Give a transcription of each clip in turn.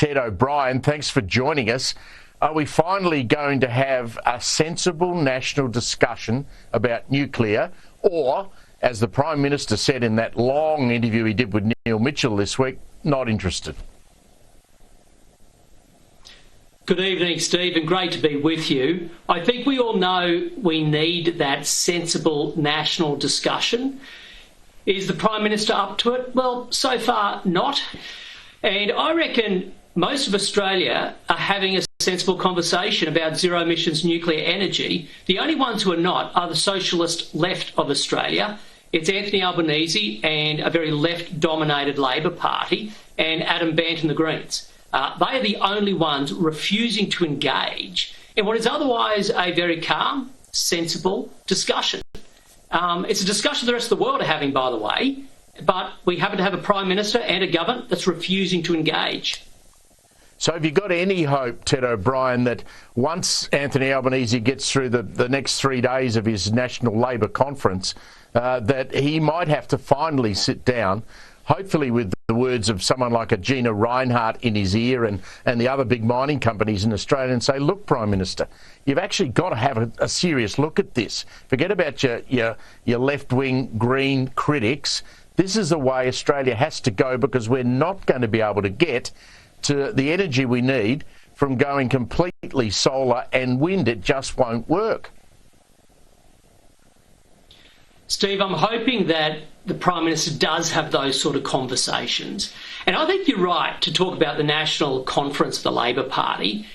Ted O'Brien. Thanks for joining us. Are we finally going to have a sensible national discussion about nuclear, or, as the Prime Minister said in that long interview he did with Neil Mitchell this week, not interested? Good evening, Steve, and great to be with you. I think we all know we need that sensible national discussion. Is the Prime Minister up to it? Well, so far not. And I reckon most of Australia are having a sensible conversation about zero emissions nuclear energy. The only ones who are not are the socialist left of Australia. It's Anthony Albanese and a very left-dominated Labor Party, and Adam Bandt and the Greens. They are the only ones refusing to engage in what is otherwise a very calm, sensible discussion. It's a discussion the rest of the world are having, by the way, but we happen to have a Prime Minister and a government that's refusing to engage. So have you got any hope, Ted O'Brien, that once Anthony Albanese gets through the next 3 days of his National Labor Conference, that he might have to finally sit down, hopefully with the words of someone like a Gina Rinehart in his ear and the other big mining companies in Australia, and say, look, Prime Minister, you've actually got to have a serious look at this. Forget about your left-wing Green critics. This is the way Australia has to go, because we're not going to be able to get to the energy we need from going completely solar and wind. It just won't work. Steve, I'm hoping that the Prime Minister does have those sort of conversations. And I think you're right to talk about the National Conference of the Labor Party.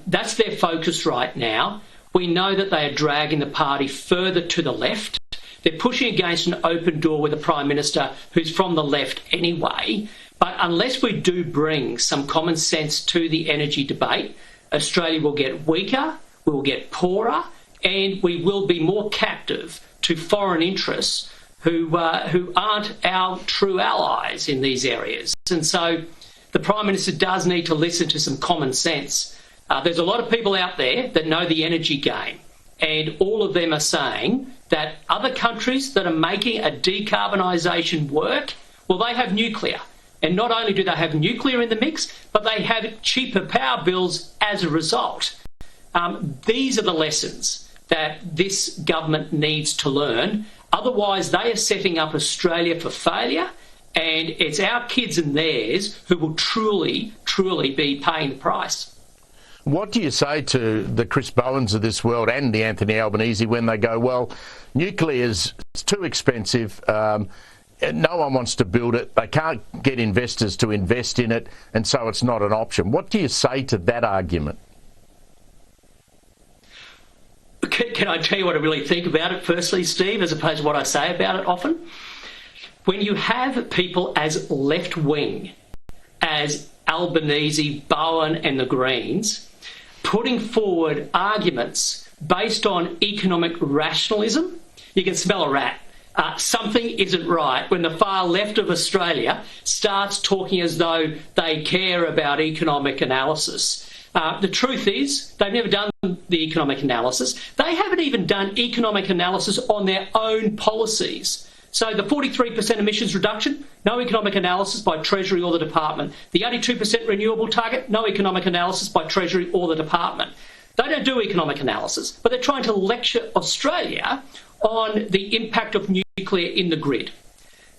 That's their focus right now. We know that they are dragging the party further to the left. They're pushing against an open door with a Prime Minister who's from the left anyway. But unless we do bring some common sense to the energy debate, Australia will get weaker, we will get poorer, and we will be more captive to foreign interests who aren't our true allies in these areas. And so the Prime Minister does need to listen to some common sense. There's a lot of people out there that know the energy game, and all of them are saying that other countries that are making a decarbonisation work, well, they have nuclear. And not only do they have nuclear in the mix, but they have cheaper power bills as a result. These are the lessons that this government needs to learn. Otherwise, they are setting up Australia for failure, and it's our kids and theirs who will truly, truly be paying the price. What do you say to the Chris Bowens of this world and the Anthony Albanese when they go, well, nuclear is too expensive, no one wants to build it, they can't get investors to invest in it, and so it's not an option? What do you say to that argument? Can I tell you what I really think about it, firstly, Steve, as opposed to what I say about it often? When you have people as left-wing as Albanese, Bowen and the Greens putting forward arguments based on economic rationalism, you can smell a rat. Something isn't right when the far left of Australia starts talking as though they care about economic analysis. The truth is, they've never done the economic analysis. They haven't even done economic analysis on their own policies. So the 43% emissions reduction, no economic analysis by Treasury or the Department. The 82% renewable target, no economic analysis by Treasury or the Department. They don't do economic analysis, but they're trying to lecture Australia on the impact of nuclear in the grid.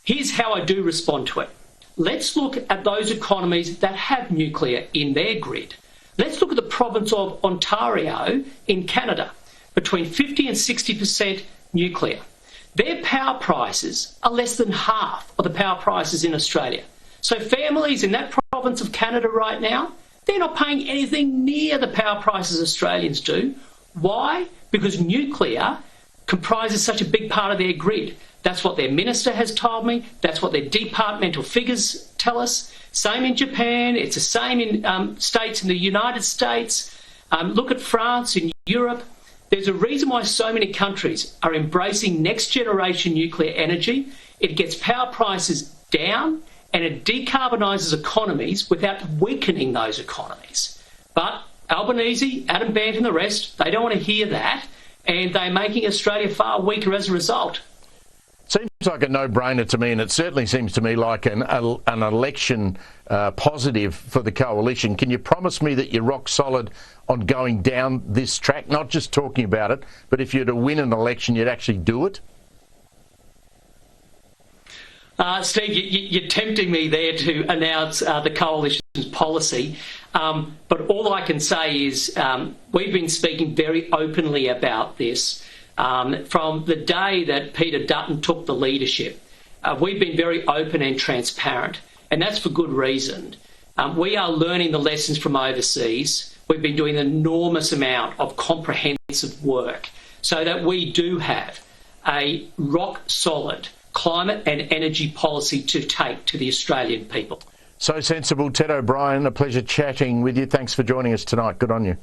Here's how I do respond to it. Let's look at those economies that have nuclear in their grid. Let's look at the province of Ontario in Canada, between 50 and 60% nuclear. Their power prices are less than half of the power prices in Australia. So families in that province of Canada right now, they're not paying anything near the power prices Australians do. Why? Because nuclear comprises such a big part of their grid. That's what their minister has told me. That's what their departmental figures tell us. Same in Japan. It's the same in states in the United States. Look at France, in Europe. There's a reason why so many countries are embracing next generation nuclear energy. It gets power prices down and it decarbonises economies without weakening those economies. But Albanese, Adam Bandt and the rest, they don't want to hear that, and they're making Australia far weaker as a result. Seems like a no-brainer to me, and it certainly seems to me like an election positive for the coalition. Can you promise me that you're rock solid on going down this track, not just talking about it, but if you're to win an election, you'd actually do it? Steve, you're tempting me there to announce the coalition's policy, but all I can say is we've been speaking very openly about this. From the day that Peter Dutton took the leadership, we've been very open and transparent, and that's for good reason. We are learning the lessons from overseas. We've been doing an enormous amount of comprehensive work so that we do have a rock-solid climate and energy policy to take to the Australian people. So sensible. Ted O'Brien, a pleasure chatting with you. Thanks for joining us tonight. Good on you.